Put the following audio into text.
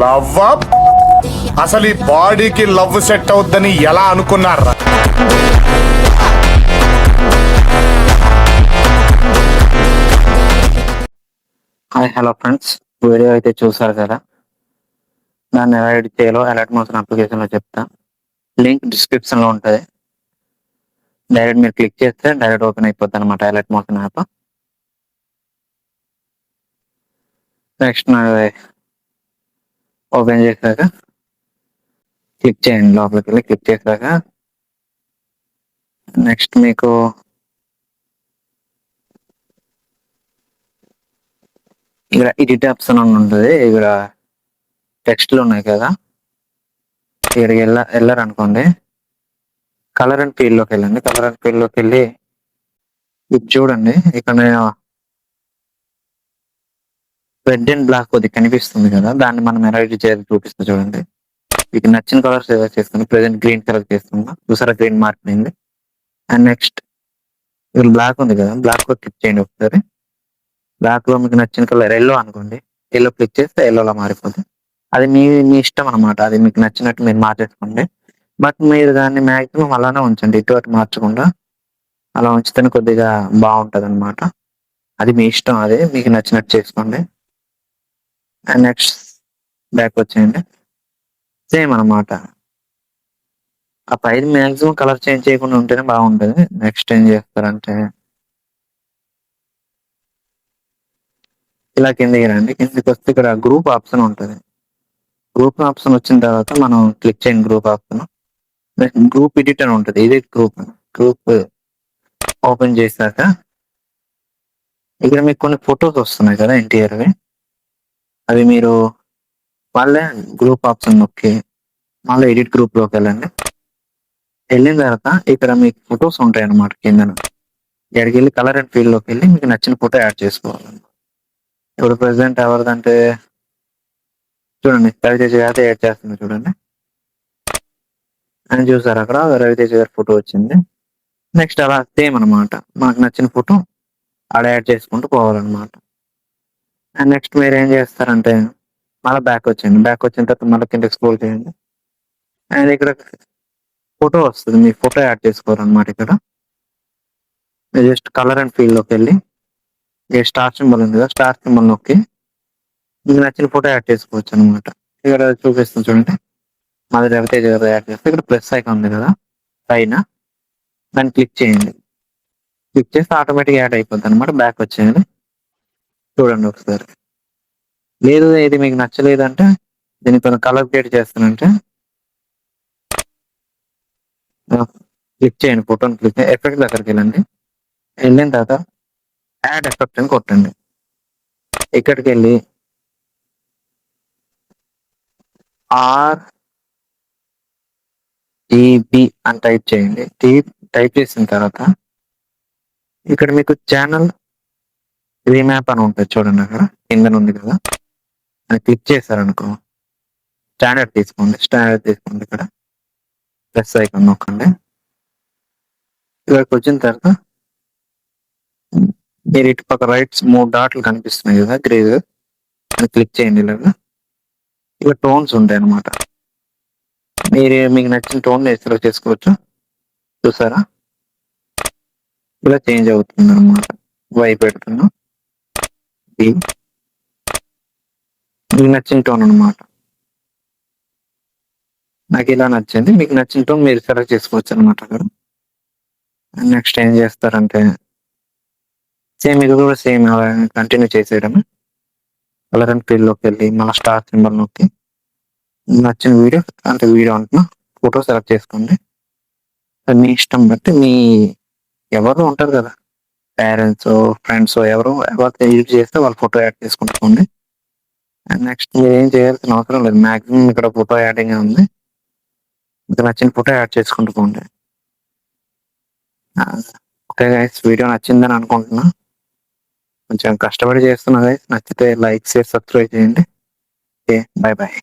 Love up అసలు ఈ బాడీకి లవ్ సెట్ అవుద్దని ఎలా అనుకున్నారా? హాయ్ హలో ఫ్రెండ్స్, వీడియో అయితే చూసారు కదా. దాన్ని ఎలా ఎడిట్ చేయాలో అలర్ట్ మోషన్ అప్లికేషన్లో చెప్తా. లింక్ డిస్క్రిప్షన్లో ఉంటుంది. డైరెక్ట్ మీరు క్లిక్ చేస్తే డైరెక్ట్ ఓపెన్ అయిపోద్ది అనమాట alert motion app. Next open చేశాక క్లిక్ చేయండి, లోపలికి వెళ్ళి క్లిక్ చేశాక నెక్స్ట్ మీకు ఇక్కడ ఎడిట్ ఆప్షన్ అని ఉంటుంది. ఇక్కడ టెక్స్ట్లు ఉన్నాయి కదా, ఇక్కడికి వెళ్ళారు అనుకోండి. కలర్ అండ్ ఫీల్డ్లోకి వెళ్ళండి. కలర్ అండ్ ఫీల్డ్లోకి వెళ్ళి ఇది చూడండి. ఇక్కడ నేను రెడ్ అండ్ బ్లాక్ కొద్దిగా కనిపిస్తుంది కదా, దాన్ని మనం ఎలా ఎడిట్ చేయాలి చూపిస్తా చూడండి. మీకు నచ్చిన కలర్ సెలెక్ట్ చేస్తుంది. ప్రెసెంట్ గ్రీన్ కలర్ చేస్తున్నా, చూసారా గ్రీన్ మార్క్ అయింది. అండ్ నెక్స్ట్ ఇక్కడ బ్లాక్ ఉంది కదా, బ్లాక్ లో క్లిక్ చేయండి ఒకసారి. బ్లాక్ లో మీకు నచ్చిన కలర్ ఎల్లో అనుకోండి, ఎల్లో క్లిక్ చేస్తే ఎల్లోలా మారిపోతుంది. అది మీ మీ ఇష్టం అనమాట, అది మీకు నచ్చినట్టు మీరు మార్చేసుకోండి. బట్ మీరు దాన్ని మ్యాక్సిమం అలానే ఉంచండి, ఇటు అటు మార్చకుండా. అలా ఉంచితేనే కొద్దిగా బాగుంటుంది అనమాట. అది మీ ఇష్టం, అదే మీకు నచ్చినట్టు చేసుకోండి. అండ్ నెక్స్ట్ బ్యాక్ వచ్చేయండి. సేమ్ అనమాట. ఆ పైన మ్యాక్సిమం కలర్ చేంజ్ చేయకుండా ఉంటేనే బాగుంటుంది. నెక్స్ట్ ఏం చేస్తారంటే ఇలా కిందికి రండి. కిందికి వస్తే ఇక్కడ గ్రూప్ ఆప్షన్ ఉంటుంది. గ్రూప్ ఆప్షన్ వచ్చిన తర్వాత మనం క్లిక్ చేయండి గ్రూప్ ఆప్షన్. గ్రూప్ ఎడిట్ అని ఉంటుంది. ఇది గ్రూప్ ఓపెన్ చేశాక ఇక్కడ మీకు కొన్ని ఫొటోస్ వస్తున్నాయి కదా ఇంటీరియర్వి, అవి మీరు వాళ్ళే గ్రూప్ ఆప్షన్ నొక్కి మళ్ళీ ఎడిట్ గ్రూప్లోకి వెళ్ళండి. వెళ్ళిన తర్వాత ఇక్కడ మీకు ఫొటోస్ ఉంటాయి అన్నమాట కింద. ఇక్కడికి వెళ్ళి కలర్ అండ్ ఫీల్డ్లోకి వెళ్ళి మీకు నచ్చిన ఫోటో యాడ్ చేసుకోవాలి. ఇప్పుడు ప్రెసెంట్ ఎవరిదంటే చూడండి, రవితేజ గారితో యాడ్ చేస్తుంది చూడండి. అని చూసారు అక్కడ రవితేజ గారి ఫోటో వచ్చింది. నెక్స్ట్ అలా సేమ్ అనమాట, మనకు నచ్చిన ఫోటో ఆడ యాడ్ చేసుకుంటూ పోవాలన్నమాట. అండ్ నెక్స్ట్ మీరు ఏం చేస్తారంటే మళ్ళీ బ్యాక్ వచ్చేయండి. బ్యాక్ వచ్చిన తర్వాత మళ్ళీ కిందకి స్క్రోల్ చేయండి. అండ్ ఇక్కడ ఫోటో వస్తుంది, మీ ఫోటో యాడ్ చేసుకోవాలన్నమాట. ఇక్కడ జస్ట్ కలర్ అండ్ ఫీల్డ్లోకి వెళ్ళి స్టార్ సింబల్ ఉంది కదా, స్టార్ సింబల్ నొక్కి మీకు నచ్చిన ఫోటో యాడ్ చేసుకోవచ్చు అనమాట. ఇక్కడ చూపిస్తుంది చూడండి, మాది రవితేజ గారు యాడ్ చేస్తే ఇక్కడ ప్లస్ ఐకాన్ ఉంది కదా పైన, దాన్ని క్లిక్ చేయండి. క్లిక్ చేస్తే ఆటోమేటిక్ యాడ్ అయిపోద్ది అనమాట. బ్యాక్ వచ్చేయండి, చూడండి ఒకసారి. లేదు ఇది మీకు నచ్చలేదంటే దీన్ని కొంచెం కలర్ క్రియేట్ చేస్తానంటే క్లిక్ చేయండి, ఫోటోని క్లిక్ చేయండి, ఎఫెక్ట్ దగ్గరికి వెళ్ళండి. వెళ్ళిన తర్వాత యాడ్ ఎఫెక్ట్ అని కొట్టండి. ఇక్కడికి వెళ్ళి RGB అని టైప్ చేయండి. టైప్ చేసిన తర్వాత ఇక్కడ మీకు ఛానల్ రీమ్యాప్ అని ఉంటుంది చూడండి, అక్కడ కింద ఉంది కదా, అది క్లిక్ చేశారనుకో స్టాండర్డ్ తీసుకోండి. ఇక్కడ ప్లస్ ఐకాన్ నొక్కండి. ఇక్కడికి వచ్చిన తర్వాత మీరు ఇటు పక్క రైట్స్ 3 డాట్లు కనిపిస్తున్నాయి కదా గ్రేజ్, అది క్లిక్ చేయండి. ఇలా టోన్స్ ఉంటాయి అన్నమాట. మీకు నచ్చిన టోన్ సెలెక్ట్ చేసుకోవచ్చు. చూసారా ఇలా చేంజ్ అవుతుంది అనమాట. వై పెడుతున్నా, మీకు నచ్చిన టోన్ అనమాట. నాకు ఇలా నచ్చింది, మీకు నచ్చిన టోన్ మీరు సెలెక్ట్ చేసుకోవచ్చు అనమాట అక్కడ. నెక్స్ట్ ఏం చేస్తారంటే సేమ్ ఇది కూడా సేమ్ కంటిన్యూ చేసేయడమే. కలర్ అండ్ ఫీల్డ్లోకి వెళ్ళి మళ్ళీ స్టార్ సింబల్ నొక్కి నచ్చిన వీడియో అంటున్నా ఫోటో సెలెక్ట్ చేసుకోండి. అది మీ ఇష్టం బట్టి, మీ ఎవరు ఉంటారు కదా పేరెంట్స్ ఫ్రెండ్స్ ఎవరు యూజ్ చేస్తే వాళ్ళ ఫోటో యాడ్ చేసుకుంటుకోండి. అండ్ నెక్స్ట్ మీరు ఏం చేయాల్సిన అవసరం లేదు, మ్యాక్సిమం ఇక్కడ ఫోటో యాడింగ్ ఉంది. మీకు నచ్చిన ఫోటో యాడ్ చేసుకుంటూ పోండి. ఓకే గైస్, వీడియో నచ్చిందని అనుకుంటున్నా. కొంచెం కష్టపడి చేస్తున్నా గైస్. నచ్చితే లైక్ షేర్ సబ్స్క్రైబ్ చేయండి. Okay, bye bye.